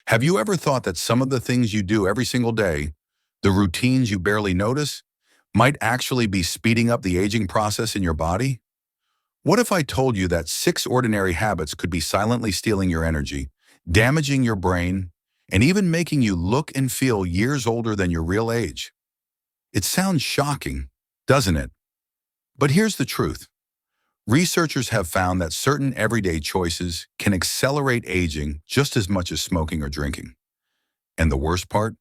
Have you ever thought that some of the things you do every single day, the routines you barely notice, might actually be speeding up the aging process in your body? What if I told you that 6 ordinary habits could be silently stealing your energy, damaging your brain, and even making you look and feel years older than your real age? It sounds shocking, doesn't it? But here's the truth. Researchers have found that certain everyday choices can accelerate aging just as much as smoking or drinking. And the worst part?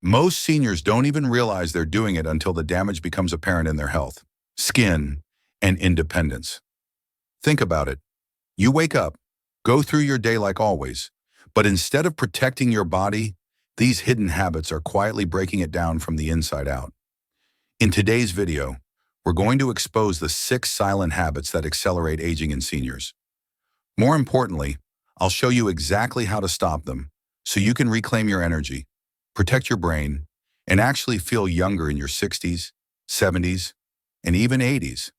Most seniors don't even realize they're doing it until the damage becomes apparent in their health, skin, and independence. Think about it. You wake up, go through your day like always, but instead of protecting your body, these hidden habits are quietly breaking it down from the inside out. In today's video, we're going to expose the 6 silent habits that accelerate aging in seniors. More importantly, I'll show you exactly how to stop them so you can reclaim your energy, protect your brain, and actually feel younger in your 60s, 70s, and even 80s.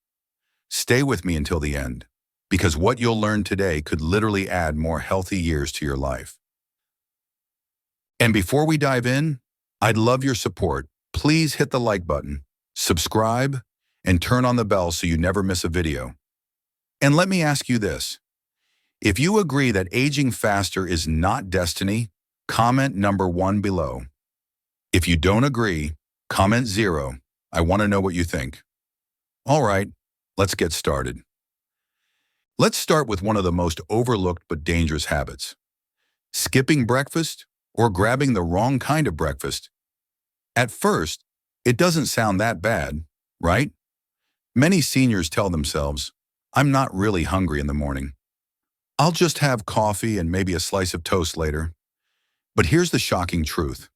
Stay with me until the end, because what you'll learn today could literally add more healthy years to your life. And before we dive in, I'd love your support. Please hit the like button, subscribe, and turn on the bell so you never miss a video. And let me ask you this. If you agree that aging faster is not destiny, comment number 1 below. If you don't agree, comment 0. I want to know what you think. All right, let's get started. Let's start with one of the most overlooked but dangerous habits. Skipping breakfast or grabbing the wrong kind of breakfast. At first, it doesn't sound that bad, right? Many seniors tell themselves, I'm not really hungry in the morning. I'll just have coffee and maybe a slice of toast later. But here's the shocking truth.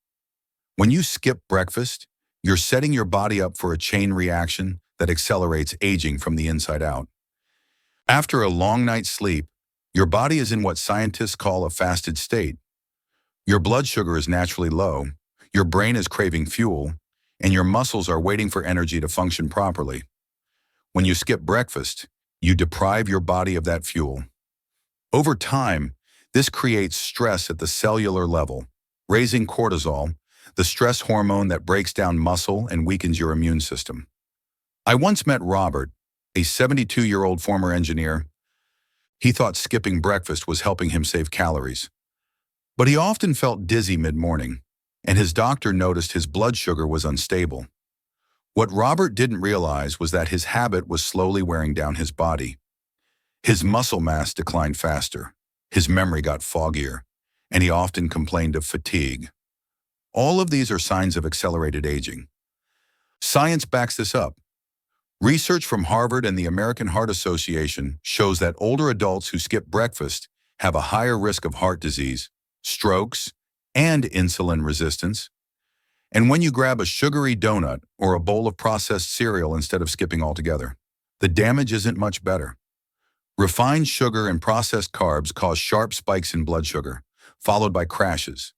When you skip breakfast, you're setting your body up for a chain reaction that accelerates aging from the inside out. After a long night's sleep, your body is in what scientists call a fasted state. Your blood sugar is naturally low, your brain is craving fuel, and your muscles are waiting for energy to function properly. When you skip breakfast, you deprive your body of that fuel. Over time, this creates stress at the cellular level, raising cortisol, the stress hormone that breaks down muscle and weakens your immune system. I once met Robert, a 72-year-old former engineer. He thought skipping breakfast was helping him save calories. But he often felt dizzy mid-morning, and his doctor noticed his blood sugar was unstable. What Robert didn't realize was that his habit was slowly wearing down his body. His muscle mass declined faster, his memory got foggier, and he often complained of fatigue. All of these are signs of accelerated aging. Science backs this up. Research from Harvard and the American Heart Association shows that older adults who skip breakfast have a higher risk of heart disease, strokes, and insulin resistance. And when you grab a sugary donut or a bowl of processed cereal instead of skipping altogether, the damage isn't much better. Refined sugar and processed carbs cause sharp spikes in blood sugar, followed by crashes.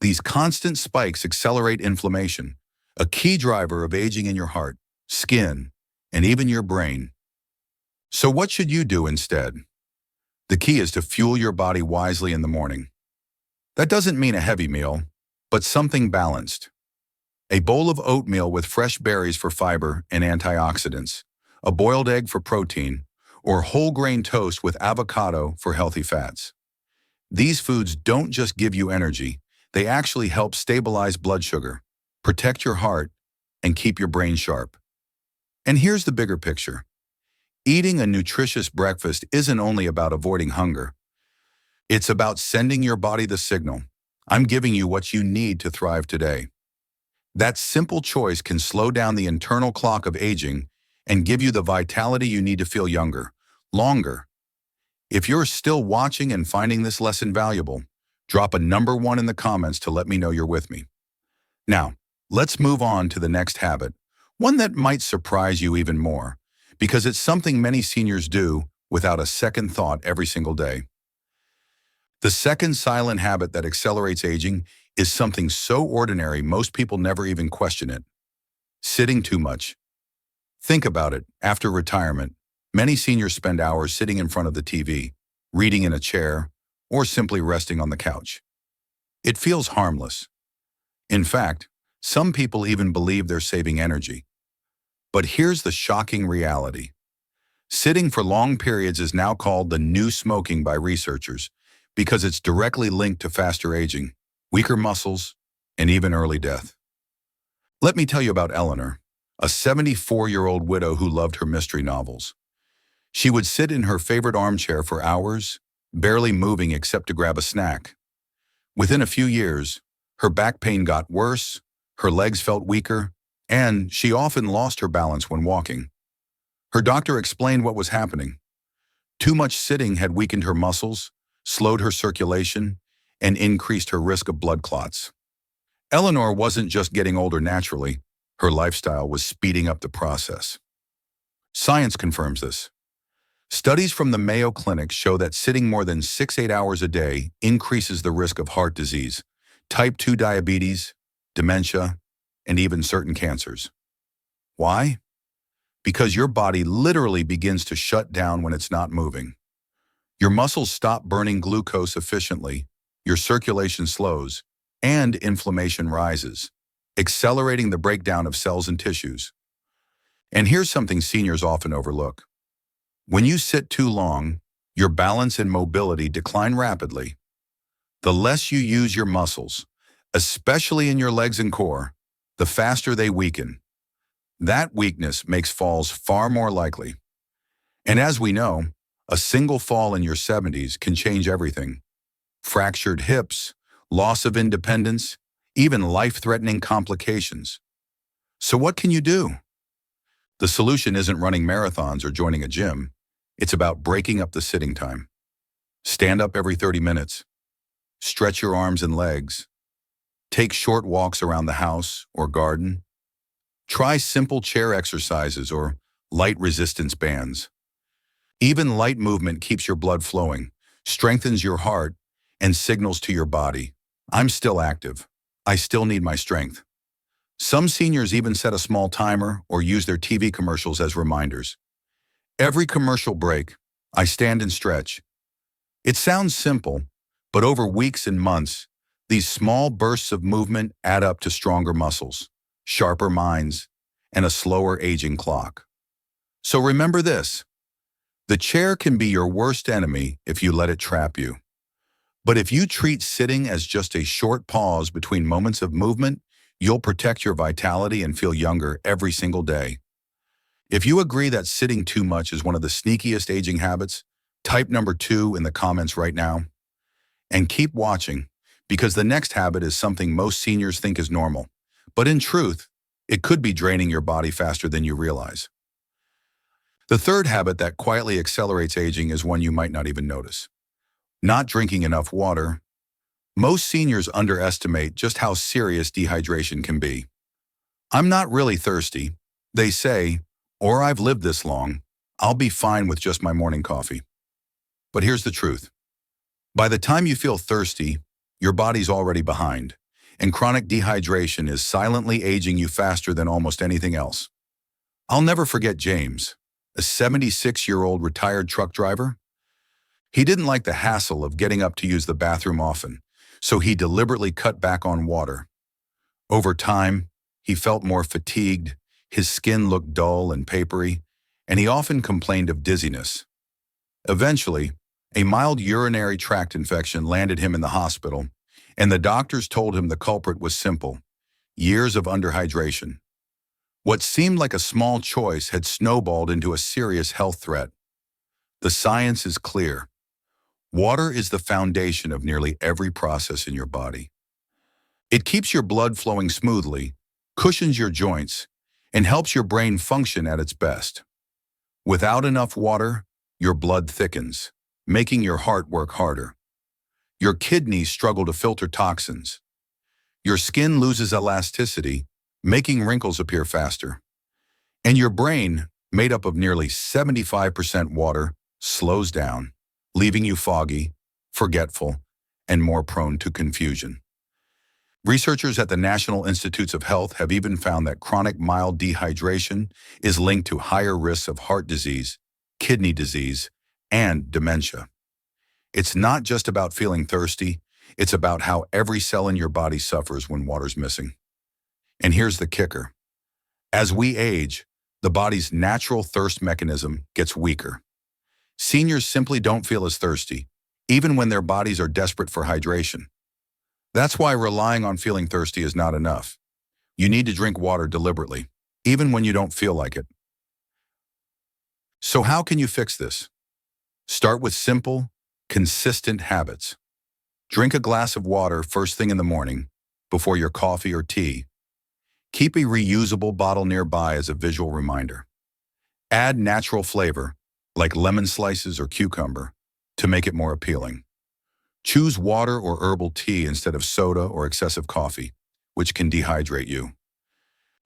These constant spikes accelerate inflammation, a key driver of aging in your heart, skin, and even your brain. So what should you do instead? The key is to fuel your body wisely in the morning. That doesn't mean a heavy meal, but something balanced. A bowl of oatmeal with fresh berries for fiber and antioxidants, a boiled egg for protein, or whole grain toast with avocado for healthy fats. These foods don't just give you energy, they actually help stabilize blood sugar, protect your heart, and keep your brain sharp. And here's the bigger picture. Eating a nutritious breakfast isn't only about avoiding hunger. It's about sending your body the signal, I'm giving you what you need to thrive today. That simple choice can slow down the internal clock of aging and give you the vitality you need to feel younger, longer. If you're still watching and finding this lesson valuable, drop a number 1 in the comments to let me know you're with me. Now, let's move on to the next habit, one that might surprise you even more, because it's something many seniors do without a second thought every single day. The second silent habit that accelerates aging is something so ordinary most people never even question it. Sitting too much. Think about it. After retirement, many seniors spend hours sitting in front of the TV, reading in a chair, or simply resting on the couch. It feels harmless. In fact, some people even believe they're saving energy. But here's the shocking reality. Sitting for long periods is now called the new smoking by researchers because it's directly linked to faster aging, weaker muscles, and even early death. Let me tell you about Eleanor, a 74-year-old widow who loved her mystery novels. She would sit in her favorite armchair for hours, barely moving except to grab a snack. Within a few years, her back pain got worse, her legs felt weaker, and she often lost her balance when walking. Her doctor explained what was happening. Too much sitting had weakened her muscles, slowed her circulation, and increased her risk of blood clots. Eleanor wasn't just getting older naturally, her lifestyle was speeding up the process. Science confirms this. Studies from the Mayo Clinic show that sitting more than 6-8 hours a day increases the risk of heart disease, type 2 diabetes, dementia, and even certain cancers. Why? Because your body literally begins to shut down when it's not moving. Your muscles stop burning glucose efficiently, your circulation slows, and inflammation rises, accelerating the breakdown of cells and tissues. And here's something seniors often overlook. When you sit too long, your balance and mobility decline rapidly. The less you use your muscles, especially in your legs and core, the faster they weaken. That weakness makes falls far more likely. And as we know, a single fall in your 70s can change everything. Fractured hips, loss of independence, even life-threatening complications. So what can you do? The solution isn't running marathons or joining a gym. It's about breaking up the sitting time. Stand up every 30 minutes. Stretch your arms and legs. Take short walks around the house or garden. Try simple chair exercises or light resistance bands. Even light movement keeps your blood flowing, strengthens your heart, and signals to your body, I'm still active. I still need my strength. Some seniors even set a small timer or use their TV commercials as reminders. Every commercial break, I stand and stretch. It sounds simple, but over weeks and months, these small bursts of movement add up to stronger muscles, sharper minds, and a slower aging clock. So remember this, the chair can be your worst enemy if you let it trap you. But if you treat sitting as just a short pause between moments of movement, you'll protect your vitality and feel younger every single day. If you agree that sitting too much is one of the sneakiest aging habits, type number 2 in the comments right now. And keep watching, because the next habit is something most seniors think is normal. But in truth, it could be draining your body faster than you realize. The third habit that quietly accelerates aging is one you might not even notice. Not drinking enough water. Most seniors underestimate just how serious dehydration can be. I'm not really thirsty, they say, or I've lived this long, I'll be fine with just my morning coffee. But here's the truth. By the time you feel thirsty, your body's already behind, and chronic dehydration is silently aging you faster than almost anything else. I'll never forget James, a 76-year-old retired truck driver. He didn't like the hassle of getting up to use the bathroom often, so he deliberately cut back on water. Over time, he felt more fatigued, his skin looked dull and papery, and he often complained of dizziness. Eventually, a mild urinary tract infection landed him in the hospital, and the doctors told him the culprit was simple: years of underhydration. What seemed like a small choice had snowballed into a serious health threat. The science is clear. Water is the foundation of nearly every process in your body. It keeps your blood flowing smoothly, cushions your joints, and helps your brain function at its best. Without enough water, your blood thickens, making your heart work harder. Your kidneys struggle to filter toxins. Your skin loses elasticity, making wrinkles appear faster. And your brain, made up of nearly 75% water, slows down, leaving you foggy, forgetful, and more prone to confusion. Researchers at the National Institutes of Health have even found that chronic mild dehydration is linked to higher risks of heart disease, kidney disease, and dementia. It's not just about feeling thirsty, It's about how every cell in your body suffers when water's missing. And here's the kicker. As we age, the body's natural thirst mechanism gets weaker. Seniors simply don't feel as thirsty, even when their bodies are desperate for hydration. That's why relying on feeling thirsty is not enough. You need to drink water deliberately, even when you don't feel like it. So how can you fix this? Start with simple, consistent habits. Drink a glass of water first thing in the morning, before your coffee or tea. Keep a reusable bottle nearby as a visual reminder. Add natural flavor, like lemon slices or cucumber, to make it more appealing. Choose water or herbal tea instead of soda or excessive coffee, which can dehydrate you.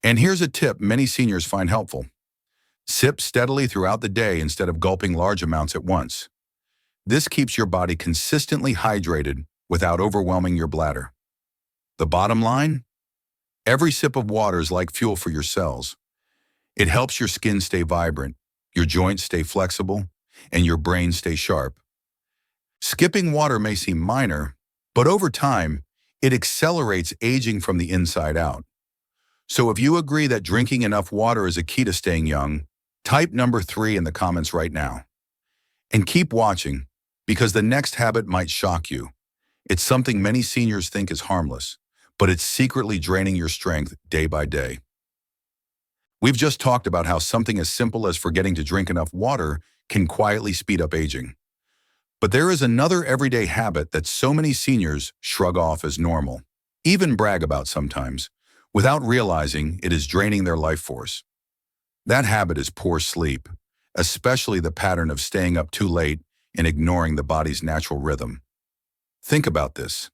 And here's a tip many seniors find helpful. Sip steadily throughout the day instead of gulping large amounts at once. This keeps your body consistently hydrated without overwhelming your bladder. The bottom line? Every sip of water is like fuel for your cells. It helps your skin stay vibrant, your joints stay flexible, and your brain stay sharp. Skipping water may seem minor, but over time, it accelerates aging from the inside out. So if you agree that drinking enough water is a key to staying young, type number 3 in the comments right now. And keep watching, because the next habit might shock you. It's something many seniors think is harmless, but it's secretly draining your strength day by day. We've just talked about how something as simple as forgetting to drink enough water can quietly speed up aging. But there is another everyday habit that so many seniors shrug off as normal, even brag about sometimes, without realizing it is draining their life force. That habit is poor sleep, especially the pattern of staying up too late and ignoring the body's natural rhythm. Think about this.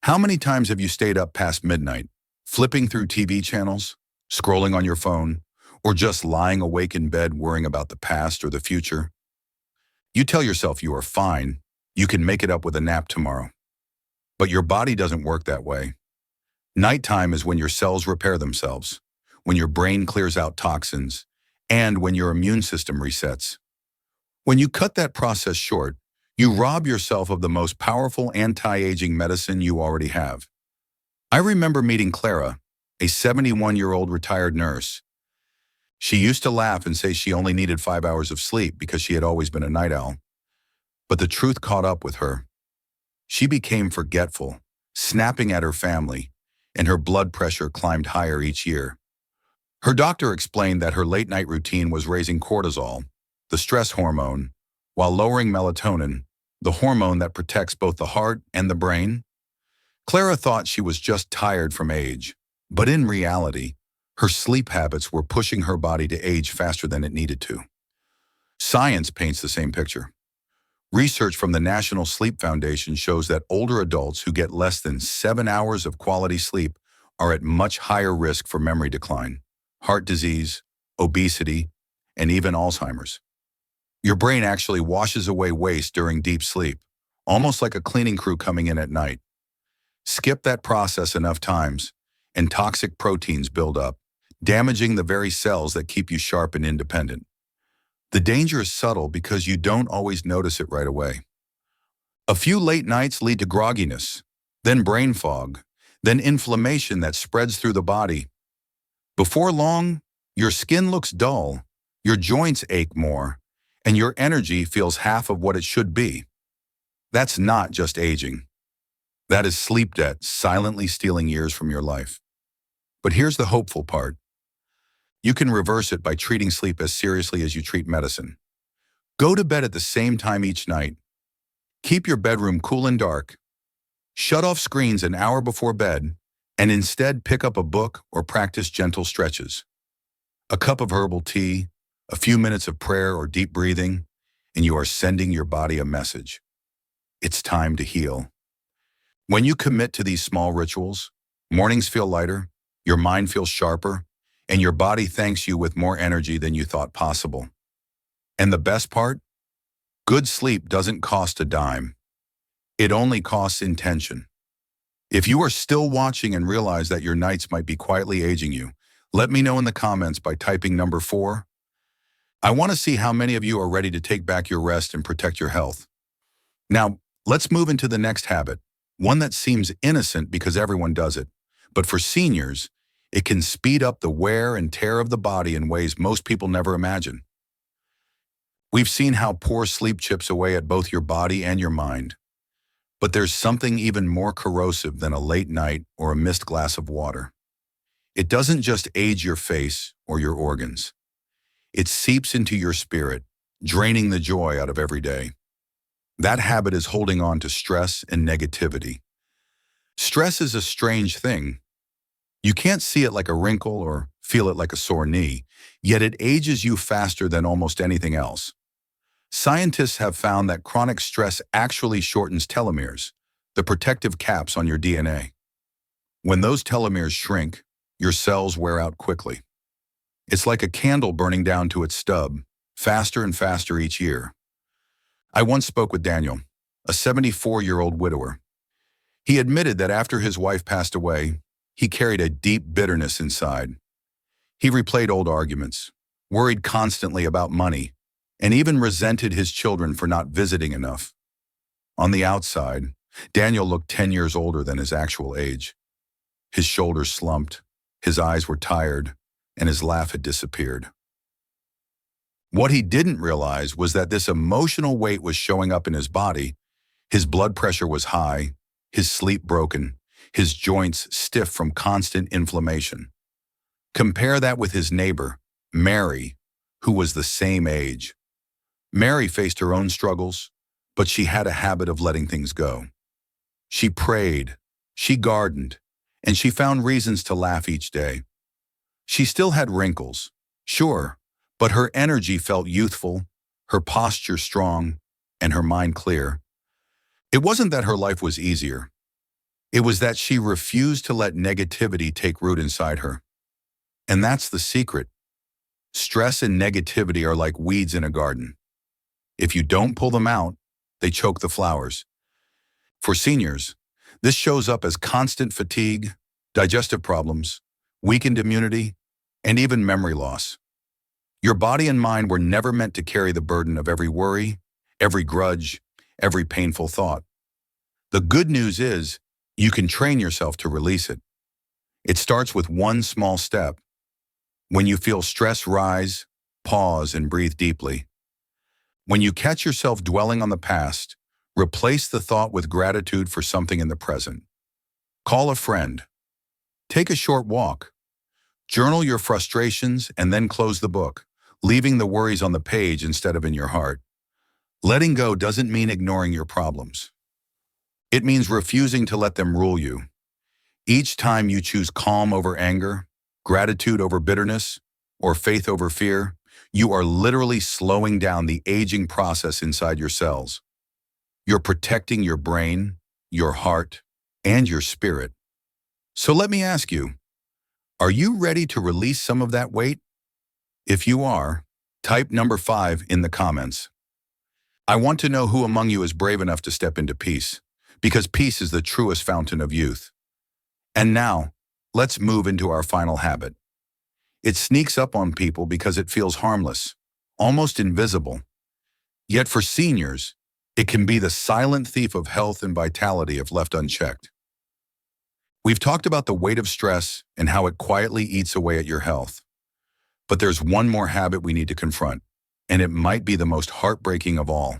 How many times have you stayed up past midnight, flipping through TV channels, scrolling on your phone, or just lying awake in bed worrying about the past or the future? You tell yourself you are fine, you can make it up with a nap tomorrow. But your body doesn't work that way. Nighttime is when your cells repair themselves, when your brain clears out toxins, and when your immune system resets. When you cut that process short, you rob yourself of the most powerful anti-aging medicine you already have. I remember meeting Clara, a 71-year-old retired nurse. She used to laugh and say she only needed 5 hours of sleep because she had always been a night owl. But the truth caught up with her. She became forgetful, snapping at her family, and her blood pressure climbed higher each year. Her doctor explained that her late-night routine was raising cortisol, the stress hormone, while lowering melatonin, the hormone that protects both the heart and the brain. Clara thought she was just tired from age, but in reality, her sleep habits were pushing her body to age faster than it needed to. Science paints the same picture. Research from the National Sleep Foundation shows that older adults who get less than 7 hours of quality sleep are at much higher risk for memory decline, heart disease, obesity, and even Alzheimer's. Your brain actually washes away waste during deep sleep, almost like a cleaning crew coming in at night. Skip that process enough times, and toxic proteins build up, damaging the very cells that keep you sharp and independent. The danger is subtle because you don't always notice it right away. A few late nights lead to grogginess, then brain fog, then inflammation that spreads through the body. Before long, your skin looks dull, your joints ache more, and your energy feels half of what it should be. That's not just aging. That is sleep debt silently stealing years from your life. But here's the hopeful part. You can reverse it by treating sleep as seriously as you treat medicine. Go to bed at the same time each night. Keep your bedroom cool and dark. Shut off screens an hour before bed, and instead pick up a book or practice gentle stretches. A cup of herbal tea, a few minutes of prayer or deep breathing, and you are sending your body a message. It's time to heal. When you commit to these small rituals, mornings feel lighter, your mind feels sharper, and your body thanks you with more energy than you thought possible. And the best part? Good sleep doesn't cost a dime. It only costs intention. If you are still watching and realize that your nights might be quietly aging you, let me know in the comments by typing number 4. I want to see how many of you are ready to take back your rest and protect your health. Now, let's move into the next habit, one that seems innocent because everyone does it. But for seniors, it can speed up the wear and tear of the body in ways most people never imagine. We've seen how poor sleep chips away at both your body and your mind. But there's something even more corrosive than a late night or a missed glass of water. It doesn't just age your face or your organs. It seeps into your spirit, draining the joy out of every day. That habit is holding on to stress and negativity. Stress is a strange thing. You can't see it like a wrinkle or feel it like a sore knee, yet it ages you faster than almost anything else. Scientists have found that chronic stress actually shortens telomeres, the protective caps on your DNA. When those telomeres shrink, your cells wear out quickly. It's like a candle burning down to its stub, faster and faster each year. I once spoke with Daniel, a 74-year-old widower. He admitted that after his wife passed away, he carried a deep bitterness inside. He replayed old arguments, worried constantly about money, and even resented his children for not visiting enough. On the outside, Daniel looked 10 years older than his actual age. His shoulders slumped, his eyes were tired, and his laugh had disappeared. What he didn't realize was that this emotional weight was showing up in his body. His blood pressure was high, his sleep broken, his joints stiff from constant inflammation. Compare that with his neighbor, Mary, who was the same age. Mary faced her own struggles, but she had a habit of letting things go. She prayed, she gardened, and she found reasons to laugh each day. She still had wrinkles, sure, but her energy felt youthful, her posture strong, and her mind clear. It wasn't that her life was easier. It was that she refused to let negativity take root inside her. And that's the secret. Stress and negativity are like weeds in a garden. If you don't pull them out, they choke the flowers. For seniors, this shows up as constant fatigue, digestive problems, weakened immunity, and even memory loss. Your body and mind were never meant to carry the burden of every worry, every grudge, every painful thought. The good news is, you can train yourself to release it. It starts with one small step. When you feel stress rise, pause and breathe deeply. When you catch yourself dwelling on the past, replace the thought with gratitude for something in the present. Call a friend. Take a short walk. Journal your frustrations and then close the book, leaving the worries on the page instead of in your heart. Letting go doesn't mean ignoring your problems. It means refusing to let them rule you. Each time you choose calm over anger, gratitude over bitterness, or faith over fear, you are literally slowing down the aging process inside your cells. You're protecting your brain, your heart, and your spirit. So let me ask you, are you ready to release some of that weight? If you are, type number 5 in the comments. I want to know who among you is brave enough to step into peace, because peace is the truest fountain of youth. And now, let's move into our final habit. It sneaks up on people because it feels harmless, almost invisible. Yet for seniors, it can be the silent thief of health and vitality if left unchecked. We've talked about the weight of stress and how it quietly eats away at your health. But there's one more habit we need to confront, and it might be the most heartbreaking of all.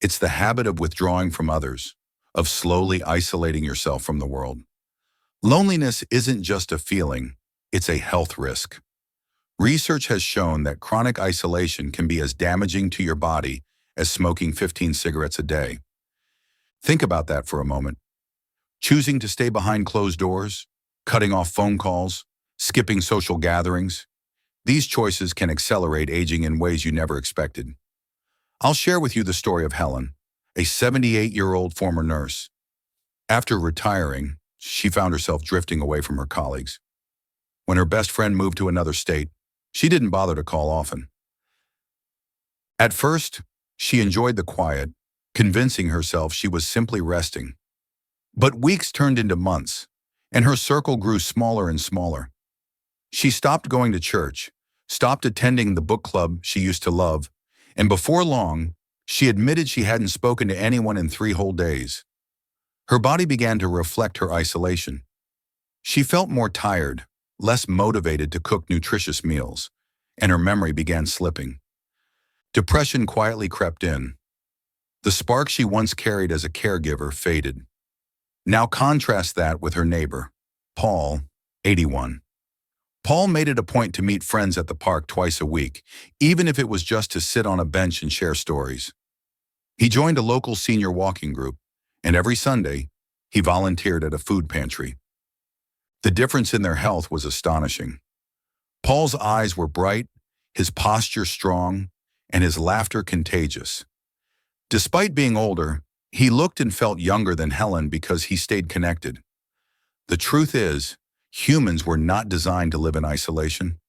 It's the habit of withdrawing from others, of slowly isolating yourself from the world. Loneliness isn't just a feeling, it's a health risk. Research has shown that chronic isolation can be as damaging to your body as smoking 15 cigarettes a day. Think about that for a moment. Choosing to stay behind closed doors, cutting off phone calls, skipping social gatherings, these choices can accelerate aging in ways you never expected. I'll share with you the story of Helen, a 78-year-old former nurse. After retiring, she found herself drifting away from her colleagues. When her best friend moved to another state, she didn't bother to call often. At first, she enjoyed the quiet, convincing herself she was simply resting. But weeks turned into months, and her circle grew smaller and smaller. She stopped going to church, stopped attending the book club she used to love, and before long, she admitted she hadn't spoken to anyone in 3 whole days. Her body began to reflect her isolation. She felt more tired, less motivated to cook nutritious meals, and her memory began slipping. Depression quietly crept in. The spark she once carried as a caregiver faded. Now contrast that with her neighbor, Paul, 81. Paul made it a point to meet friends at the park twice a week, even if it was just to sit on a bench and share stories. He joined a local senior walking group, and every Sunday, he volunteered at a food pantry. The difference in their health was astonishing. Paul's eyes were bright, his posture strong, and his laughter contagious. Despite being older, he looked and felt younger than Helen because he stayed connected. The truth is, humans were not designed to live in isolation.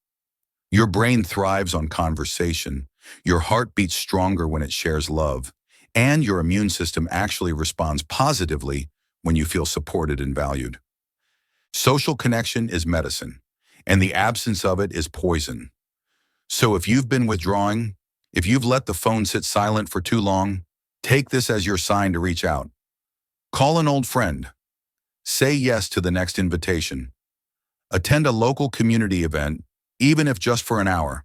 Your brain thrives on conversation, your heart beats stronger when it shares love, and your immune system actually responds positively when you feel supported and valued. Social connection is medicine, and the absence of it is poison. So if you've been withdrawing, if you've let the phone sit silent for too long, take this as your sign to reach out. Call an old friend. Say yes to the next invitation. Attend a local community event, even if just for an hour.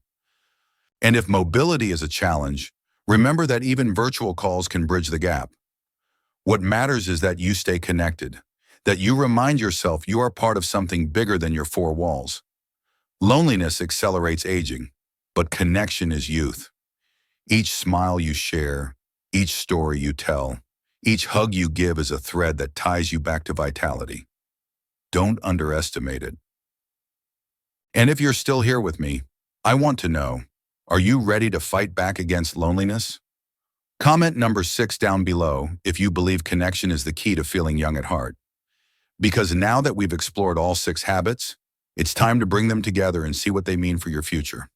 And if mobility is a challenge, remember that even virtual calls can bridge the gap. What matters is that you stay connected, that you remind yourself you are part of something bigger than your four walls. Loneliness accelerates aging, but connection is youth. Each smile you share, each story you tell, each hug you give is a thread that ties you back to vitality. Don't underestimate it. And if you're still here with me, I want to know, are you ready to fight back against loneliness? Comment number 6 down below if you believe connection is the key to feeling young at heart. Because now that we've explored all 6 habits, it's time to bring them together and see what they mean for your future.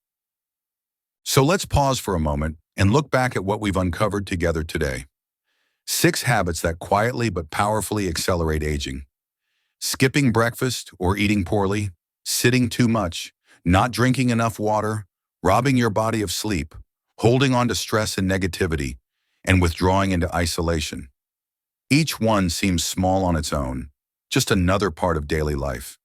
So let's pause for a moment and look back at what we've uncovered together today. 6 habits that quietly but powerfully accelerate aging. Skipping breakfast or eating poorly, sitting too much, not drinking enough water, robbing your body of sleep, holding on to stress and negativity, and withdrawing into isolation. Each one seems small on its own, just another part of daily life.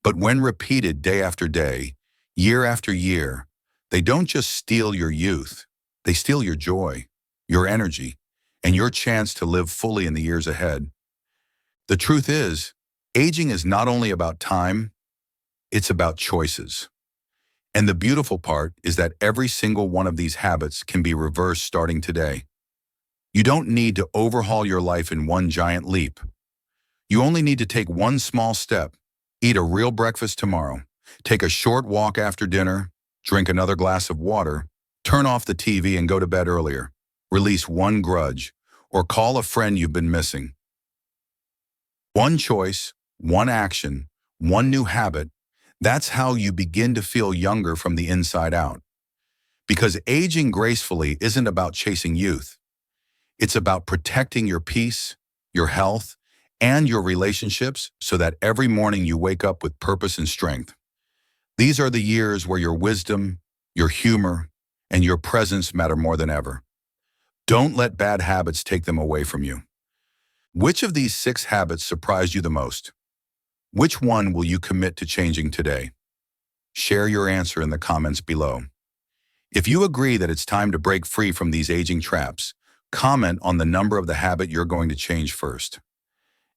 But when repeated day after day, year after year, they don't just steal your youth, they steal your joy, your energy, and your chance to live fully in the years ahead. The truth is, aging is not only about time, it's about choices. And the beautiful part is that every single one of these habits can be reversed starting today. You don't need to overhaul your life in one giant leap. You only need to take one small step. Eat a real breakfast tomorrow. Take a short walk after dinner. Drink another glass of water. Turn off the TV and go to bed earlier. Release one grudge, or call a friend you've been missing. One choice, one action, one new habit. That's how you begin to feel younger from the inside out. Because aging gracefully isn't about chasing youth. It's about protecting your peace, your health, and your relationships so that every morning you wake up with purpose and strength. These are the years where your wisdom, your humor, and your presence matter more than ever. Don't let bad habits take them away from you. Which of these 6 habits surprised you the most? Which one will you commit to changing today? Share your answer in the comments below. If you agree that it's time to break free from these aging traps, comment on the number of the habit you're going to change first.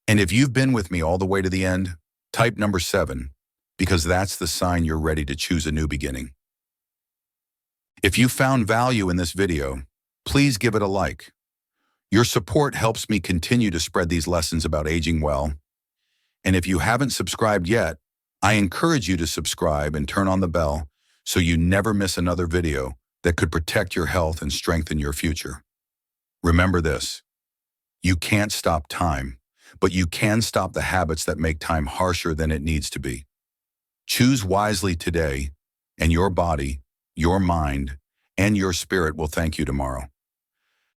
And if you've been with me all the way to the end, type number 7, because that's the sign you're ready to choose a new beginning. If you found value in this video, please give it a like. Your support helps me continue to spread these lessons about aging well. And if you haven't subscribed yet, I encourage you to subscribe and turn on the bell so you never miss another video that could protect your health and strengthen your future. Remember this, you can't stop time, but you can stop the habits that make time harsher than it needs to be. Choose wisely today, and your body, your mind, and your spirit will thank you tomorrow.